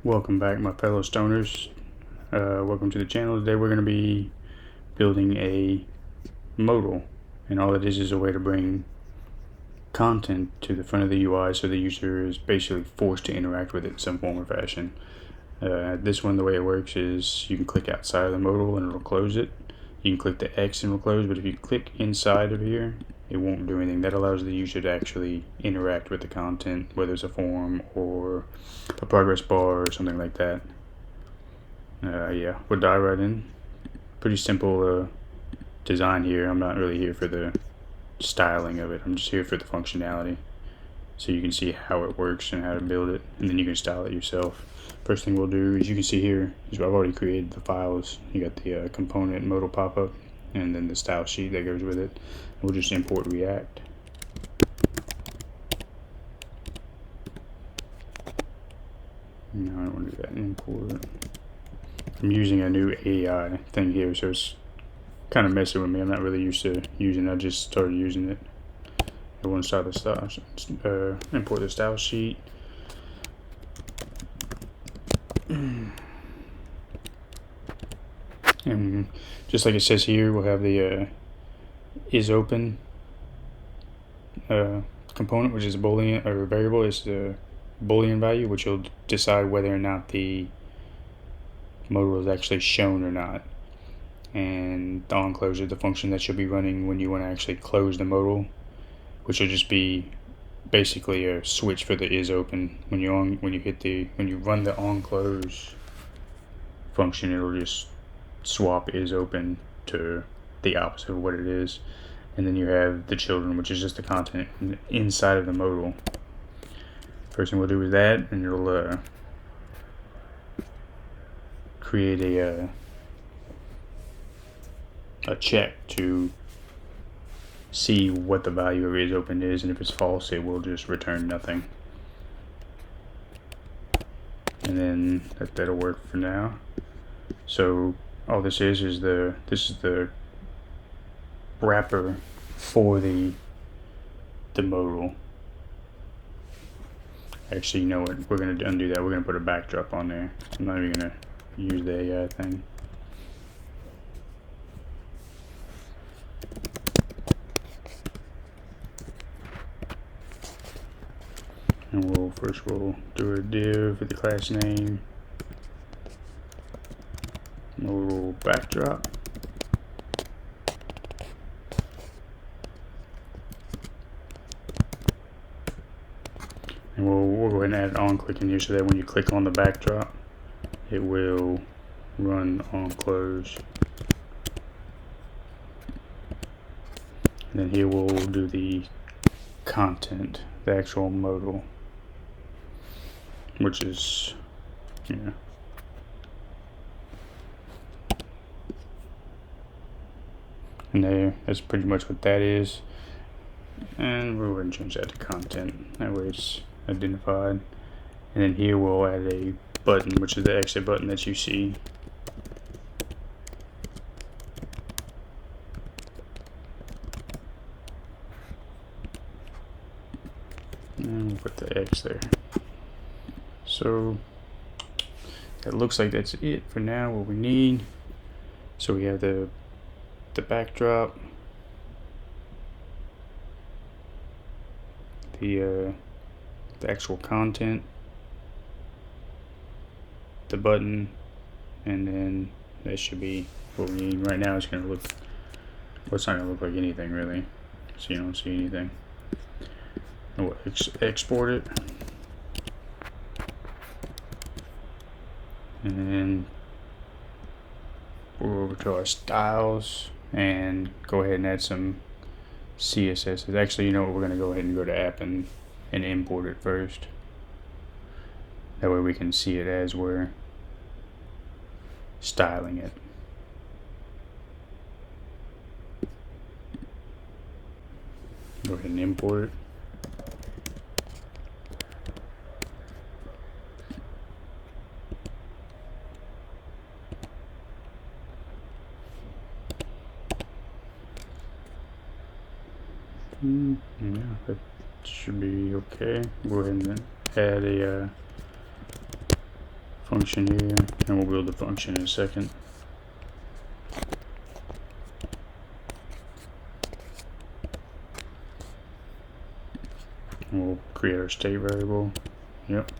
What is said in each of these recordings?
Welcome back, my fellow stoners. Welcome to the channel. Today we're going to be building a modal, and all it is a way to bring content to the front of the UI so the user is basically forced to interact with it in some form or fashion. This one, the way it works is you can click outside of the modal and it'll close it. You can click the X and it'll close, but if you click inside of here, it won't do anything. That allows the user to actually interact with the content, whether it's a form or a progress bar or something like that. Yeah, we'll dive right in. Pretty simple design here. I'm not really here for the styling of it. I'm just here for the functionality, so you can see how it works and how to build it, and then you can style it yourself. First thing we'll do is, you can see here, is I've already created the files. You got the component Modal Pop-up, and then the style sheet that goes with it. We'll just import React. No, I don't want to do that. Import. I'm using a new AI thing here, so it's kind of messing with me. I'm not really used to using it. I just started using it. I want to start the style, import the style sheet. And just like it says here, we'll have the isOpen component, which is a boolean or a variable. Is the boolean value, which will decide whether or not the modal is actually shown or not. And the onClosure, the function that you'll be running when you want to actually close the modal, which will just be basically a switch for the isOpen. When you run the onClose function, it'll just swap isOpen to the opposite of what it is. And then you have the children, which is just the content inside of the modal. First thing we'll do is that, and it'll create a check to see what the value of isOpen is, and if it's false, it will just return nothing. And then that'll work for now. So all this is the wrapper for the modal. Actually, you know what? We're gonna undo that. We're gonna put a backdrop on there. I'm not even gonna use the AI thing. And we'll do a div with the class name, modal backdrop. And we'll go ahead and add onClick in here so that when you click on the backdrop, it will run onClose. And then here we'll do the content, the actual modal, which is, yeah. And there, that's pretty much what that is. And we're going to change that to content. That way it's identified. And then here we'll add a button, which is the exit button that you see. And we'll put the X there. So it looks like that's it for now, what we need. So we have the backdrop, the actual content, the button, and then that should be what we need. Right now it's going to look, well, it's not going to look like anything really, so you don't see anything. And we'll export it, and then we'll go over to our styles and go ahead and add some CSS. Actually, you know what, we're going to go ahead and go to app and import it first. That way we can see it as we're styling it. Go ahead and import it. Yeah, that should be okay. Go ahead and add a function here, and we'll build the function in a second. And we'll create our state variable. Yep.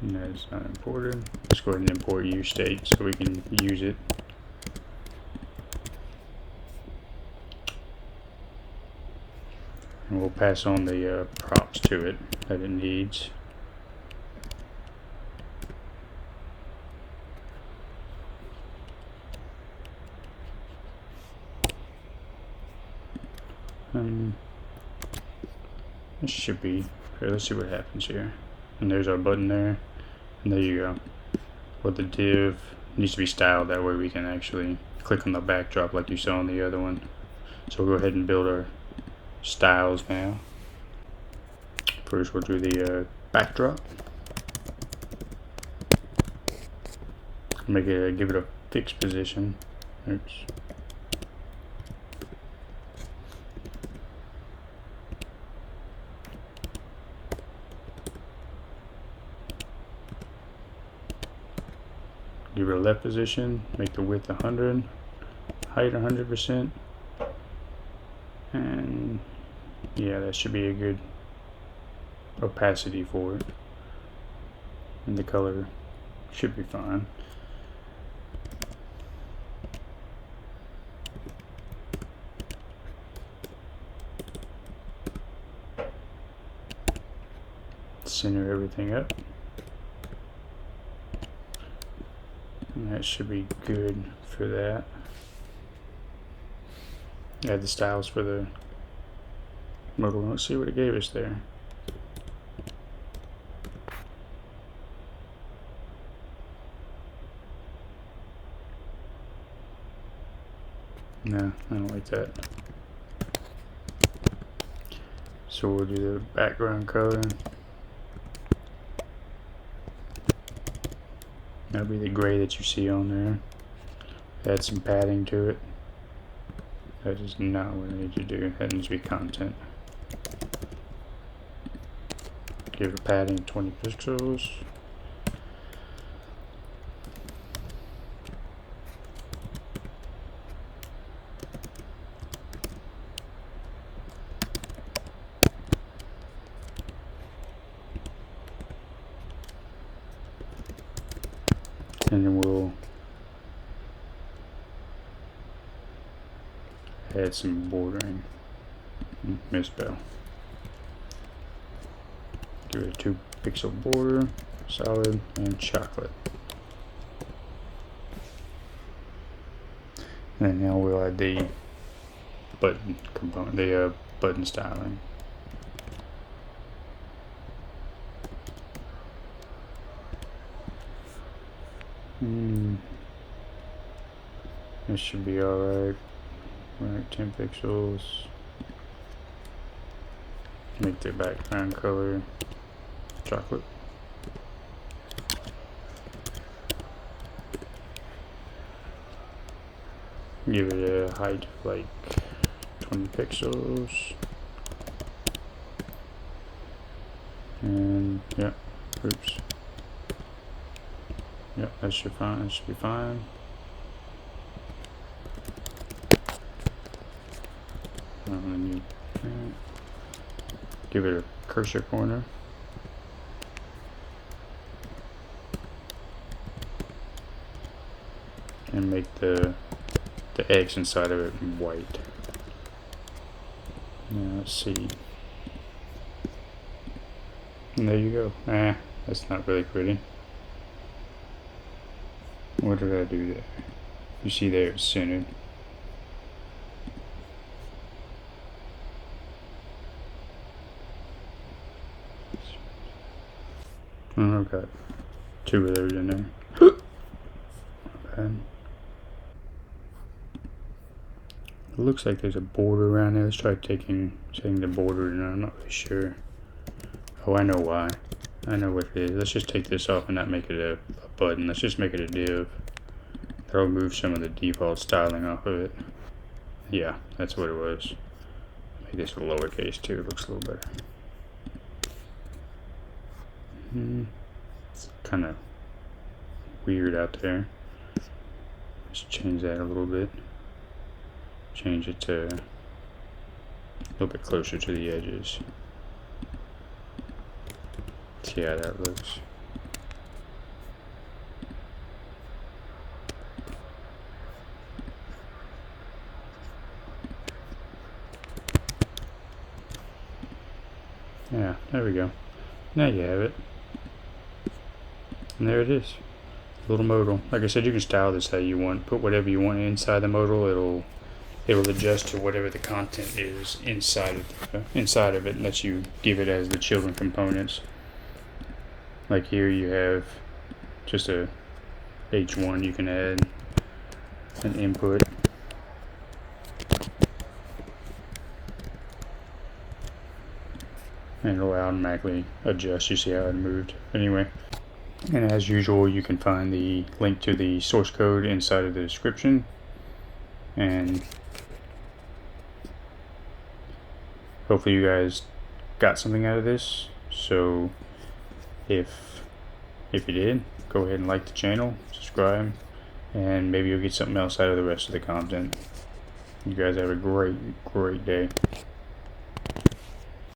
And that is not imported. Let's go ahead and import useState so we can use it. And we'll pass on the props to it that it needs. This should be okay. Let's see what happens here. And there's our button there, and there you go. Well, the div needs to be styled that way we can actually click on the backdrop like you saw on the other one. So we'll go ahead and build our styles now. First we'll do the backdrop. Make it give it a fixed position. Oops. Give it a left position, make the width 100, height 100%, and yeah, that should be a good opacity for it. And the color should be fine. Center everything up. And that should be good for that. Add the styles for the modal. Let's see what it gave us there. No, I don't like that. So we'll do the background color. That'll be the gray that you see on there. Add some padding to it. That is not what I need to do. That needs to be content. Give it a padding 20 pixels. And then we'll add some bordering. Misspell. Give it a 2 pixel border, solid, and chocolate. And now we'll add the button component, the button styling. This should be alright. Right, 10 pixels. Make the background color chocolate. Give it a height of like 20 pixels. And yeah, oops. Yep, that should be fine. Give it a cursor pointer. And make the X inside of it white. Now let's see. And there you go. That's not really pretty. What did I do there? You see there it's centered. I've got 2 of those in there. Bad. It looks like there's a border around there. Let's try setting the border in. I'm not really sure. Oh, I know why. I know what it is. Let's just take this off and not make it a button. Let's just make it a div. That'll remove some of the default styling off of it. Yeah, that's what it was. Make this a lowercase too. It looks a little better. kind of weird out there. Let's change that a little bit. Change it to a little bit closer to the edges. See how that looks. Yeah, there we go. Now you have it. And there it is. Little modal. Like I said, you can style this how you want. Put whatever you want inside the modal. It'll adjust to whatever the content is inside of it, and lets you give it as the children components. Like here you have just a H1. You can add an input. And it'll automatically adjust. You see how it moved. Anyway, and as usual, you can find the link to the source code inside of the description. And hopefully you guys got something out of this. So if you did, go ahead and like the channel, subscribe, and maybe you'll get something else out of the rest of the content. You guys have a great day.